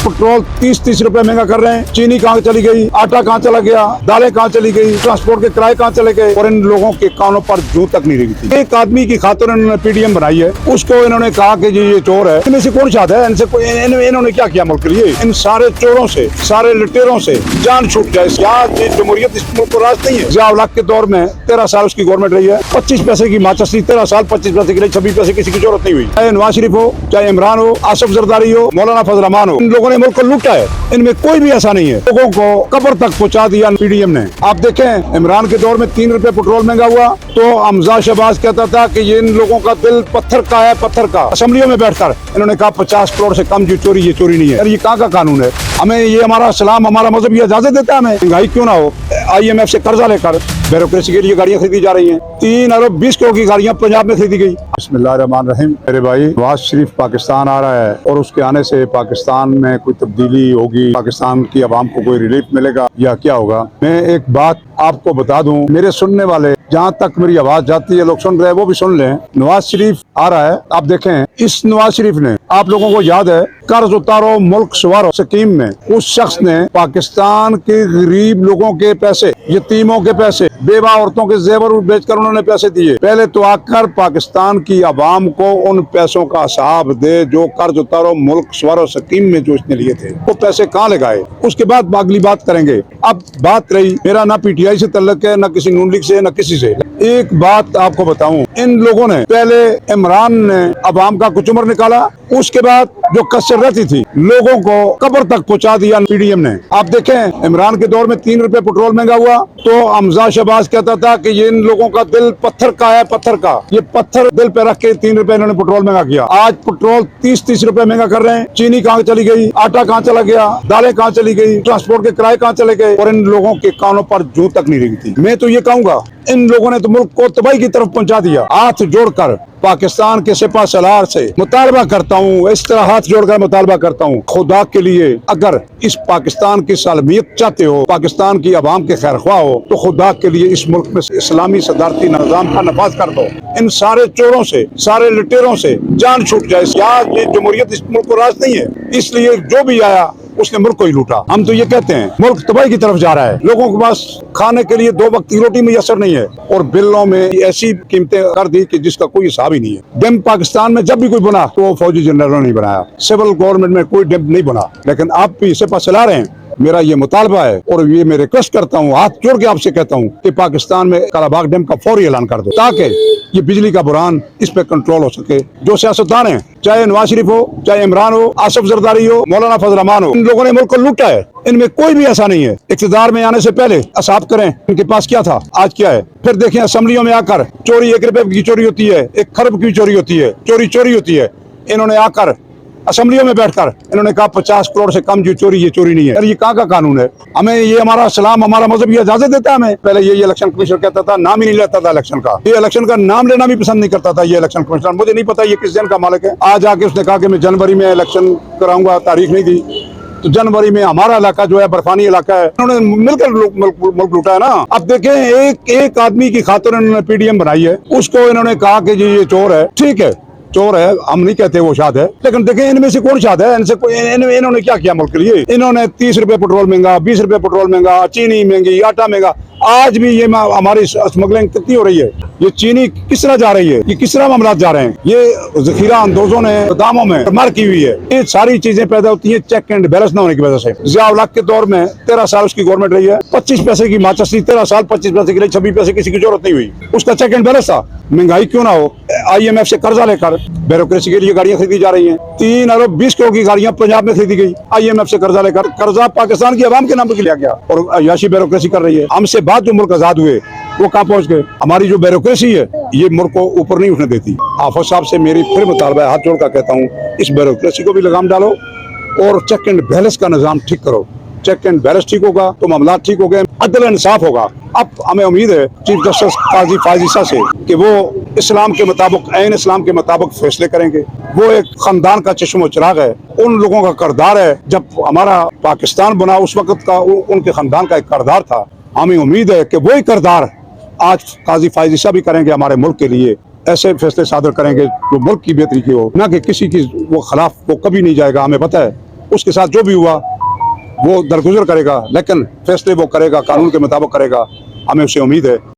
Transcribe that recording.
Petrol 30-30 रुपए महंगा कर रहे हैं। चीनी कहाँ चली गई, आटा कहाँ चला गया, दालें कहाँ चली गई, ट्रांसपोर्ट के किराए कहाँ चले गए, और इन लोगों के कानों पर जूं तक नहीं रही थी। एक आदमी की खातिर इन्होंने पीडीएम बनाई है, उसको इन्होंने कहा कि जी ये चोर है। इनमें से कौन चाहता है, इनसे इन्होंने क्या किया मुल्क के लिए? इन सारे चोरों से, सारे लुटेरों से जान छूट जाए। जमहूरियत इस मुल्क को राज नहीं है। जिया के दौर में 13 साल उसकी गवर्नमेंट रही है, 25 पैसे की माचिस थी, 13 साल 25 पैसे के लिए 26 पैसे किसी की जरूरत नहीं हुई। चाहे नवाज शरीफ हो, चाहे इमरान हो, आसिफ जरदारी हो, मौलाना फजल रहमान हो, इन लोगों ने मुल्क को लूटा है। इनमें कोई भी ऐसा नहीं है। लोगों को कब्र तक पहुंचा दिया पीडीएम ने। आप देखें, इमरान के दौर में 3 रुपए पेट्रोल महंगा हुआ तो हमजा शहबाज कहता था कि ये इन लोगों का दिल पत्थर का है, पत्थर का। असेंबलियों में बैठकर इन्होंने कहा 50 करोड़ से कम जो चोरी, ये चोरी नहीं है। ये कहाँ का कानून है? हमें ये हमारा इस्लाम, हमारा मजहब ये इजाजत देता है हमें? महंगाई क्यों ना हो, IMF से कर्जा लेकर ब्यूरोक्रेसी के लिए गाड़ियां खरीदी जा रही हैं। 3 अरब 20 करोड़ की गाड़ियां पंजाब में खरीदी गई। बिस्मिल्लाहिर्रहमानिर्रहीम। मेरे भाई, नवाज शरीफ पाकिस्तान आ रहा है और उसके आने से पाकिस्तान में कोई तब्दीली होगी, पाकिस्तान की आवाम को कोई रिलीफ मिलेगा या क्या होगा? मैं एक बात आपको बता दूं, मेरे सुनने वाले, जहाँ तक मेरी आवाज जाती है, लोग सुन रहे हैं, वो भी सुन लें। नवाज शरीफ आ रहा है। आप देखें, इस नवाज शरीफ ने, आप लोगों को याद है, कर्ज उतारो मुल्क संवारो स्कीम में उस शख्स ने पाकिस्तान के गरीब लोगों के पैसे, यतीमों के पैसे, बेवा औरतों के जेवर बेचकर उन्होंने पैसे दिए। पहले तो आकर पाकिस्तान की आवाम को उन पैसों का हिसाब दे जो कर्ज उतारो मुल्क संवारो स्कीम में जो इसने लिए थे, वो पैसे कहाँ लगाए, उसके बाद अगली बात करेंगे। अब बात रही, मेरा ना PTI से तल्लुक है, ना किसी नून लीग से, ना किसी से। एक बात आपको बताऊं, इन लोगों ने पहले, इमरान ने अवाम का कुचुमर निकाला, उसके बाद जो कसर रहती थी लोगों को कब्र तक पहुंचा दिया पीडीएम ने। आप देखें, इमरान के दौर में 3 रुपए पेट्रोल महंगा हुआ तो हमजा शहबाज कहता था कि ये इन लोगों का दिल पत्थर का है, पत्थर का। ये पत्थर दिल पे रख के 3 रुपए इन्होंने पेट्रोल महंगा किया। आज पेट्रोल 30-30 रुपए महंगा कर रहे हैं। चीनी कहाँ चली गई, आटा कहाँ चला गया, दालें कहाँ चली गई, ट्रांसपोर्ट के किराए कहाँ चले गए, और इन लोगों के कानों पर जूं तक नहीं रही थी। मैं तो ये कहूंगा, इन लोगों ने तो मुल्क को तबाही की तरफ पहुंचा दिया। हाथ जोड़कर पाकिस्तान के सिपा सलार से मुतालबा करता हूँ, इस तरह हाथ जोड़कर मुतालबा करता हूँ, खुदा के लिए, अगर इस पाकिस्तान की सालमियत चाहते हो, पाकिस्तान की आवाम के खैरख्वाह हो, तो खुदा के लिए इस मुल्क में इस्लामी सदारती निज़ाम का नफाज कर दो। इन सारे चोरों से, सारे लुटेरों से जान छूट जाए। ये जमहूरियत इस मुल्क को राज नहीं है, इसलिए जो भी आया उसने मुल्क को ही लूटा। हम तो ये कहते हैं, मुल्क तबाही की तरफ जा रहा है। लोगों के पास खाने के लिए 2 वक्त की रोटी मैसर नहीं है, और बिलों में ऐसी कीमतें कर दी कि जिसका कोई हिसाब ही नहीं है। डैम पाकिस्तान में जब भी कोई बना तो फौजी जनरलों ने बनाया, सिविल गवर्नमेंट में कोई डैम नहीं बना। लेकिन आप भी इसे पास चला रहे हैं। मेरा ये मुतालबा है और ये मैं रिक्वेस्ट करता हूँ, हाथ जोड़ के आपसे कहता हूँ कि पाकिस्तान में कालाबाग डैम का फौरी ऐलान कर दो, ताकि ये बिजली का बुरहान, इस पे कंट्रोल हो सके। जो सियासतदान है, चाहे नवाज शरीफ हो, चाहे इमरान हो, आसिफ जरदारी हो, मौलाना फजल रहमान हो, इन लोगों ने मुल्क को लूटा है। इनमें कोई भी ऐसा नहीं है। इक़्तिदार में आने से पहले हिसाब करें, इनके पास क्या था, आज क्या है। फिर देखें, असेंबलियों में आकर चोरी 1 रुपए की चोरी होती है, 1 खरब की चोरी होती है, चोरी होती है। इन्होंने आकर असेंबलियों में बैठकर इन्होंने कहा 50 करोड़ से कम जो चोरी, ये चोरी नहीं है। ये कहाँ का कानून है? हमें ये हमारा इस्लाम, हमारा मजहब ये इजाजत देता है हमें? पहले ये इलेक्शन कमीशन कहता था, नाम ही नहीं लेता था इलेक्शन का। ये इलेक्शन का नाम लेना भी पसंद नहीं करता था ये इलेक्शन कमीशन। मुझे नहीं पता ये किस दिन का मालिक है। आज आके उसने कहा कि मैं जनवरी में इलेक्शन कराऊंगा, तारीख नहीं दी। तो जनवरी में हमारा इलाका जो है बर्फानी इलाका है, उन्होंने मिलकर मुल्क लूटा है ना। अब देखें, एक आदमी की खातिर इन्होंने पीडीएम बनाई है, उसको इन्होंने कहा कि जी ये चोर है। ठीक है, चोर है, हम नहीं कहते वो शाद है, लेकिन देखें इनमें से कौन शाद है? इनसे इन्होंने क्या किया मुल्क के लिए? इन्होंने 30 रुपए पेट्रोल महंगा, 20 रुपए पेट्रोल महंगा, चीनी महंगी, आटा महंगा। आज भी ये हमारी स्मगलिंग कितनी हो रही है? ये चीनी किस तरह जा रही है? ये किस तरह मामला जा रहे हैं? ये जखीरा अंदोजों ने दामों में मार की हुई है। ये सारी चीजें पैदा होती है चेक एंड बैलेंस ना होने की वजह से। जिया के दौर में 13 साल उसकी गवर्नमेंट रही है, 25 पैसे की माचिस थी, 13 साल 25 पैसे के लिए 26 पैसे किसी की जरूरत नहीं हुई। उसका चेक एंड बैलेंस था। महंगाई क्यों ना हो, IMF से कर्जा लेकर ब्यूरोक्रेसी के लिए गाड़ियां खरीदी जा रही हैं। 3 अरब 20 करोड़ की गाड़ियां पंजाब में खरीदी गई, IMF से कर्जा लेकर। कर्जा पाकिस्तान की आवाम के नाम पर लिया गया और अयाशी ब्यूरोक्रेसी कर रही है। हमसे बाद जो मुल्क आजाद हुए वो कहाँ पहुंच गए? हमारी जो ब्यूरोक्रेसी है ये मुल्क को ऊपर नहीं उठने देती। हाफिज साहब से मेरी फिर मुतालबा है, हाथ जोड़कर कहता हूँ, इस ब्यूरोक्रेसी को भी लगाम डालो और चेक एंड बैलेंस का निजाम ठीक करो। चेक एंड बैलेंस ठीक होगा तो मामला ठीक हो गए, अदल इंसाफ होगा। अब हमें उम्मीद है चीफ जस्टिस काजी फाजिसा से कि वो इस्लाम के मुताबिक, ऐन इस्लाम के मुताबिक फैसले करेंगे। वो एक खानदान का चश्मो चिराग है, उन लोगों का किरदार है। जब हमारा पाकिस्तान बना उस वक्त का उनके खानदान का एक किरदार था। हमें उम्मीद है कि वही किरदार आज काजी फाजिसा भी करेंगे हमारे मुल्क के लिए। ऐसे फैसले सादर करेंगे जो मुल्क की बेहतरी की हो, ना कि किसी की वो खिलाफ वो कभी नहीं जाएगा। हमें पता है उसके साथ जो भी हुआ वो दरगुजर करेगा, लेकिन फैसले वो करेगा, कानून के मुताबिक करेगा, हमें उससे उम्मीद है।